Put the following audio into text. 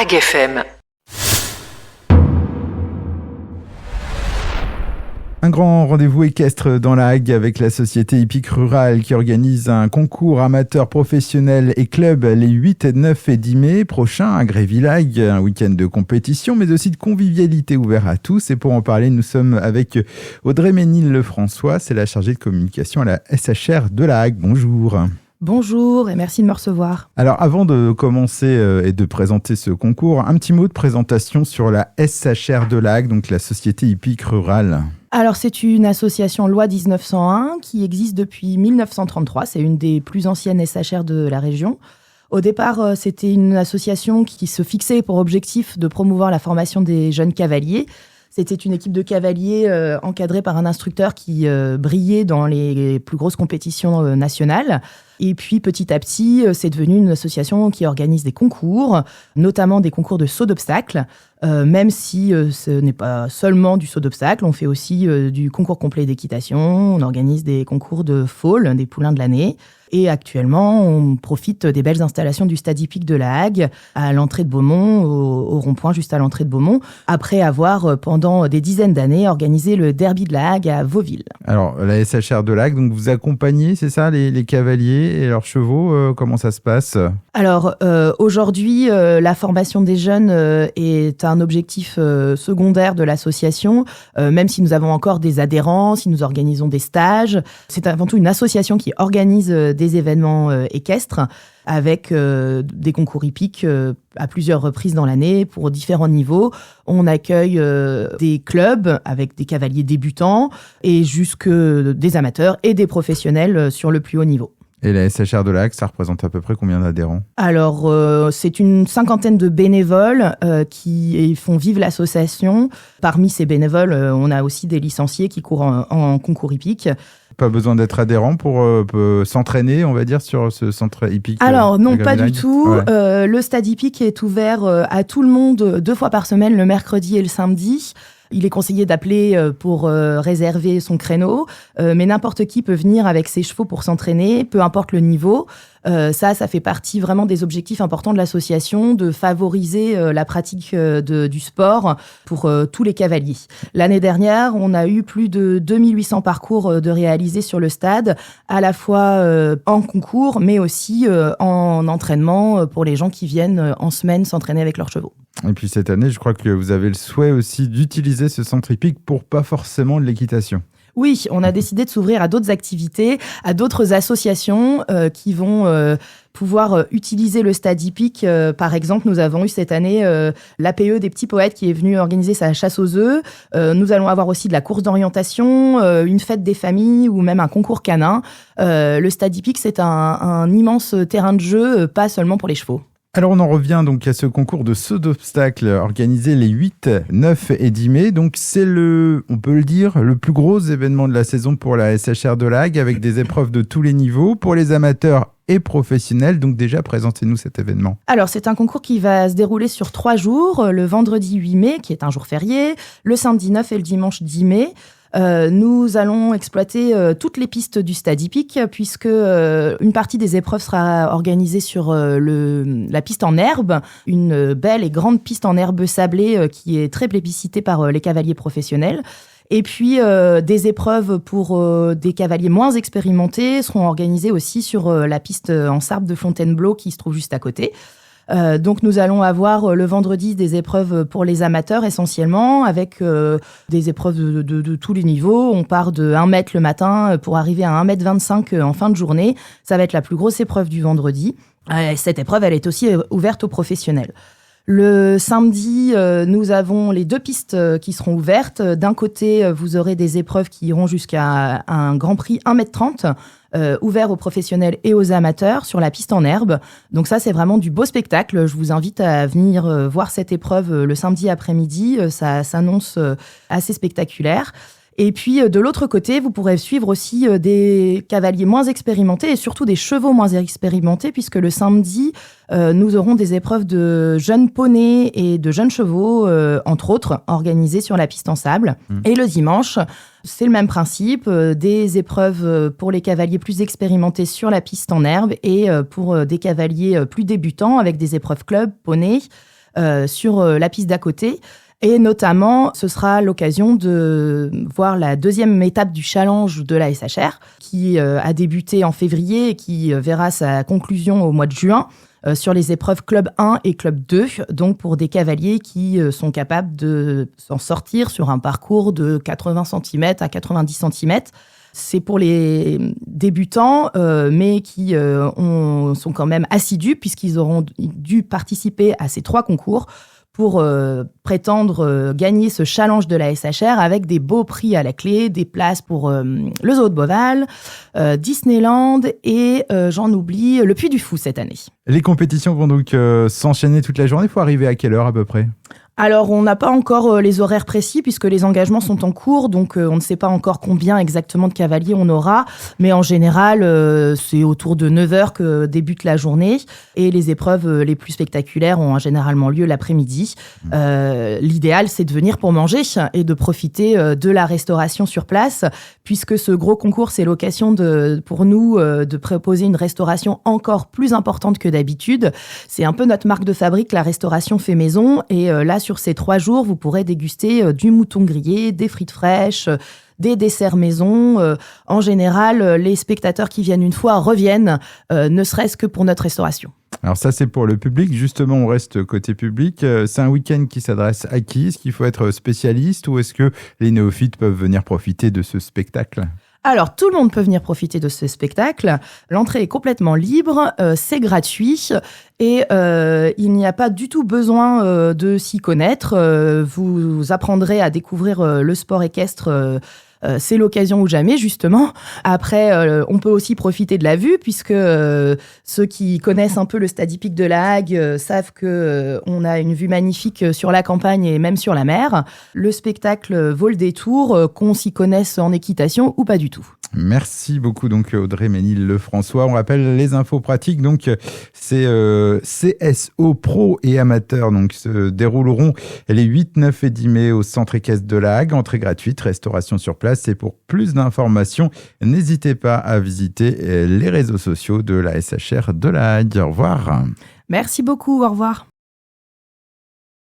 Hague FM. Un grand rendez-vous équestre dans la Hague avec la Société hippique rurale qui organise un concours amateur, professionnel et club les 8, 9 et 10 mai prochains à Grévy-Hague. Un week-end de compétition mais aussi de convivialité ouvert à tous. Et pour en parler, nous sommes avec Audrey Ménil-Lefrançois, c'est la chargée de communication à la SHR de la Hague. Bonjour. Bonjour et merci de me recevoir. Alors avant de commencer et de présenter ce concours, un petit mot de présentation sur la SHR de la Hague, donc la Société hippique rurale. Alors c'est une association loi 1901 qui existe depuis 1933, c'est une des plus anciennes SHR de la région. Au départ, c'était une association qui se fixait pour objectif de promouvoir la formation des jeunes cavaliers. C'était une équipe de cavaliers encadrée par un instructeur qui brillait dans les plus grosses compétitions nationales. Et puis, petit à petit, c'est devenu une association qui organise des concours, notamment des concours de saut d'obstacles, même si ce n'est pas seulement du saut d'obstacles. On fait aussi du concours complet d'équitation, on organise des concours de foal, des poulains de l'année. Et actuellement, on profite des belles installations du stade hippique de la Hague, à l'entrée de Beaumont, au rond-point juste à l'entrée de Beaumont, après avoir, pendant des dizaines d'années, organisé le derby de la Hague à Vauville. Alors, la SHR de la Hague, donc vous accompagnez, c'est ça, les cavaliers et leurs chevaux, comment ça se passe ? Alors, aujourd'hui, la formation des jeunes est un objectif secondaire de l'association, même si nous avons encore des adhérents, si nous organisons des stages. C'est avant tout une association qui organise des événements équestres avec des concours hippiques à plusieurs reprises dans l'année pour différents niveaux. On accueille des clubs avec des cavaliers débutants et jusque des amateurs et des professionnels sur le plus haut niveau. Et la SHR de la Hague, ça représente à peu près combien d'adhérents ? Alors, c'est une cinquantaine de bénévoles qui font vivre l'association. Parmi ces bénévoles, on a aussi des licenciés qui courent en concours hippique. Pas besoin d'être adhérent pour s'entraîner, on va dire, sur ce centre hippique. Alors non, pas du tout. Ouais. Le stade hippique est ouvert à tout le monde 2 fois par semaine, le mercredi et le samedi. Il est conseillé d'appeler pour réserver son créneau, mais n'importe qui peut venir avec ses chevaux pour s'entraîner, peu importe le niveau. Ça fait partie vraiment des objectifs importants de l'association, de favoriser la pratique du sport pour tous les cavaliers. L'année dernière, on a eu plus de 2800 parcours de réalisés sur le stade, à la fois en concours, mais aussi en entraînement pour les gens qui viennent en semaine s'entraîner avec leurs chevaux. Et puis cette année, je crois que vous avez le souhait aussi d'utiliser ce centre hippique pour pas forcément de l'équitation. Oui, on a décidé de s'ouvrir à d'autres activités, à d'autres associations qui vont pouvoir utiliser le stade hippique. Par exemple, nous avons eu cette année l'APE des petits poètes qui est venu organiser sa chasse aux œufs. Nous allons avoir aussi de la course d'orientation, une fête des familles ou même un concours canin. Le stade hippique, c'est un immense terrain de jeu, pas seulement pour les chevaux. Alors on en revient donc à ce concours de saut d'obstacles organisé les 8, 9 et 10 mai. Donc c'est on peut le dire, le plus gros événement de la saison pour la SHR de la Hague avec des épreuves de tous les niveaux pour les amateurs et professionnels. Donc déjà, présentez-nous cet événement. Alors c'est un concours qui va se dérouler sur 3 jours, le vendredi 8 mai qui est un jour férié, le samedi 9 et le dimanche 10 mai. Nous allons exploiter toutes les pistes du stade hippique puisque une partie des épreuves sera organisée sur la piste en herbe, une belle et grande piste en herbe sablée qui est très plébiscitée par les cavaliers professionnels. Et puis, des épreuves pour des cavaliers moins expérimentés seront organisées aussi sur la piste en sable de Fontainebleau qui se trouve juste à côté. Donc nous allons avoir le vendredi des épreuves pour les amateurs essentiellement, avec des épreuves de tous les niveaux. On part de 1 mètre le matin pour arriver à 1,25 m en fin de journée. Ça va être la plus grosse épreuve du vendredi. Cette épreuve, elle est aussi ouverte aux professionnels. Le samedi, nous avons les 2 pistes qui seront ouvertes. D'un côté, vous aurez des épreuves qui iront jusqu'à un grand prix 1,30 m, ouvert aux professionnels et aux amateurs sur la piste en herbe. Donc ça, c'est vraiment du beau spectacle. Je vous invite à venir voir cette épreuve le samedi après-midi. Ça s'annonce assez spectaculaire. Et puis, de l'autre côté, vous pourrez suivre aussi des cavaliers moins expérimentés et surtout des chevaux moins expérimentés, puisque le samedi, nous aurons des épreuves de jeunes poneys et de jeunes chevaux, entre autres, organisées sur la piste en sable. Et le dimanche, c'est le même principe, des épreuves pour les cavaliers plus expérimentés sur la piste en herbe et pour des cavaliers plus débutants avec des épreuves club, poney, sur la piste d'à côté. Et notamment, ce sera l'occasion de voir la deuxième étape du challenge de la SHR, qui a débuté en février et qui verra sa conclusion au mois de juin sur les épreuves Club 1 et Club 2, donc pour des cavaliers qui sont capables de s'en sortir sur un parcours de 80 cm à 90 cm. C'est pour les débutants, mais qui sont quand même assidus, puisqu'ils auront dû participer à ces 3 concours pour prétendre gagner ce challenge de la SHR avec des beaux prix à la clé, des places pour le Zoo de Beauval, Disneyland et, j'en oublie, le Puy du Fou cette année. Les compétitions vont donc s'enchaîner toute la journée. Il faut arriver à quelle heure à peu près ? Alors, on n'a pas encore les horaires précis puisque les engagements sont en cours, donc on ne sait pas encore combien exactement de cavaliers on aura. Mais en général, c'est autour de 9h que débute la journée et les épreuves les plus spectaculaires ont généralement lieu l'après-midi. L'idéal, c'est de venir pour manger et de profiter de la restauration sur place puisque ce gros concours, c'est l'occasion pour nous de proposer une restauration encore plus importante que d'habitude. C'est un peu notre marque de fabrique, la restauration fait maison. Et là, sur ces 3 jours, vous pourrez déguster du mouton grillé, des frites fraîches, des desserts maison. En général, les spectateurs qui viennent une fois reviennent, ne serait-ce que pour notre restauration. Alors ça, c'est pour le public. Justement, on reste côté public. C'est un week-end qui s'adresse à qui ? Est-ce qu'il faut être spécialiste ou est-ce que les néophytes peuvent venir profiter de ce spectacle ? Alors, tout le monde peut venir profiter de ce spectacle. L'entrée est complètement libre, c'est gratuit et il n'y a pas du tout besoin de s'y connaître. Vous apprendrez à découvrir le sport équestre. C'est l'occasion ou jamais, justement. Après, on peut aussi profiter de la vue, puisque ceux qui connaissent un peu le stade hippique de la Hague savent qu'on a une vue magnifique sur la campagne et même sur la mer. Le spectacle vaut le détour, qu'on s'y connaisse en équitation ou pas du tout. Merci beaucoup donc Audrey Ménil-Lefrançois. On rappelle les infos pratiques. Donc c'est CSO Pro et Amateurs donc se dérouleront les 8, 9 et 10 mai au Centre équestre de la Hague. Entrée gratuite, restauration sur place. Et pour plus d'informations, n'hésitez pas à visiter les réseaux sociaux de la SHR de la Hague. Au revoir. Merci beaucoup. Au revoir.